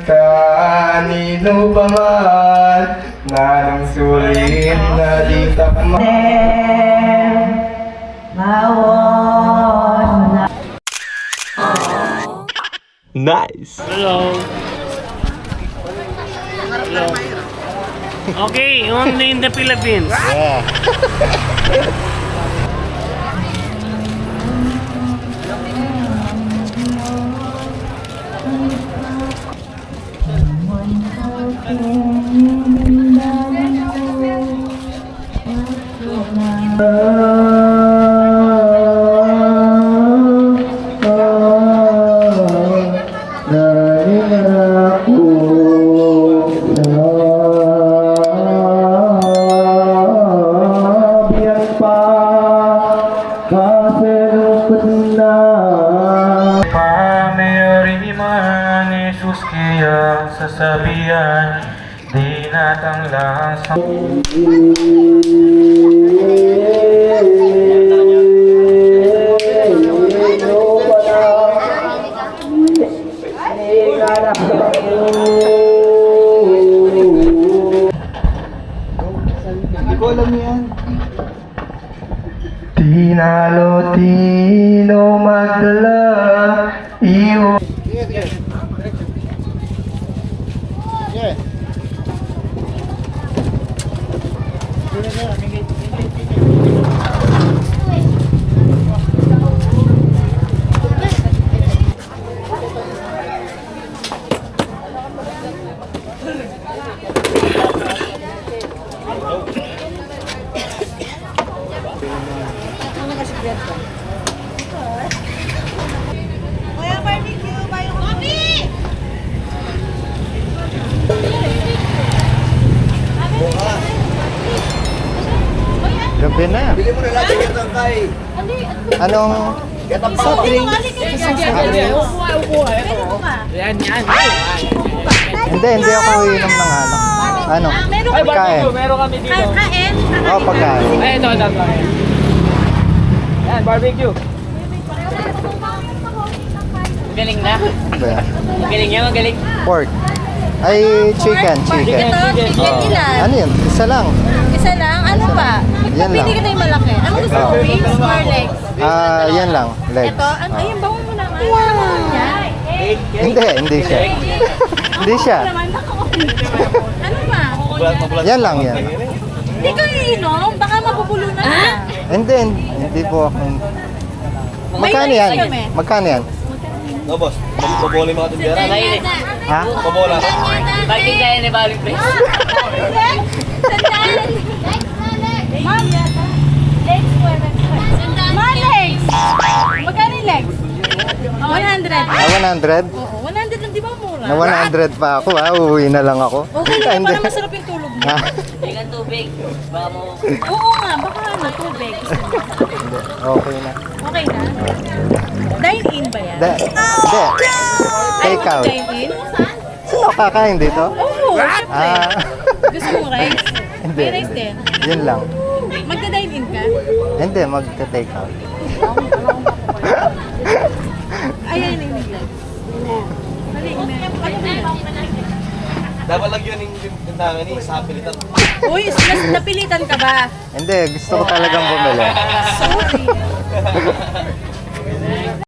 Kanino pa man na nang sulit na di takma. Nice. Hello. Hello. Okay, only in the Philippines. Sasabihan, di natanglang sa hindi ko alam yan. Tinalo, tino, magdala, iyo. Kuya barbecue, bayo coffee! Gabi na. Bili mo na natin yung kay. Anong Soft drink. Hindi ako iinom ng ano. Ano? Pagkain. Meron kami dito. Kain? Oh, pagkain. Ay, ito. Yan, barbecue. Galing na. Ano ba yan? Magaling yan, magaling. Pork. Ay, chicken. Ito, chicken Oh. ilan? Ano yun? Isa lang. Isa lang? Ano ba? Yan lang. Pili ka na yung malaki. Ano gusto mo? Wings or legs? Yan lang. Legs. Ito? Ayun, bango mo naman. Wow! Hindi siya. Hindi siya. Ano ba? Yan lang yan. Hindi ka iinom? Baka mabubulunan ka. Hindi po ako. Magkano yan? Magkano yan? No, boss. Mabobola yung mga tindera. Ha? Mabobola. Bakit kaya ni Baling Place? Sandaan! Ma'am! Legs po. Ma'am, legs! Magkano yung legs? 100. Na 100? Oo, 100 lang, di ba mura? Na 100 pa ako. Uuwi na lang ako. Okay lang, Hindi. para masarap yung tulog mo. Ha? Tingnan tubig. Baka mo... Oo nga, baka ano, tubig. Hindi. Okay na. Okay na? Dine-in ba yan? Hindi. Take out. Dine-in? Sino kakain dito? Oo, syempre. Gusto mong rice? Hindi. May rice din. Yun lang. Magda-dine-in ka? Hindi, magta-take out. Ayan na yung legs. Mali na. Ano ba yan? Dapat lang yun yung tangan ni sa pilitan. Uy, napilitan ka ba? Hindi, gusto ko talagang bumili. Sorry.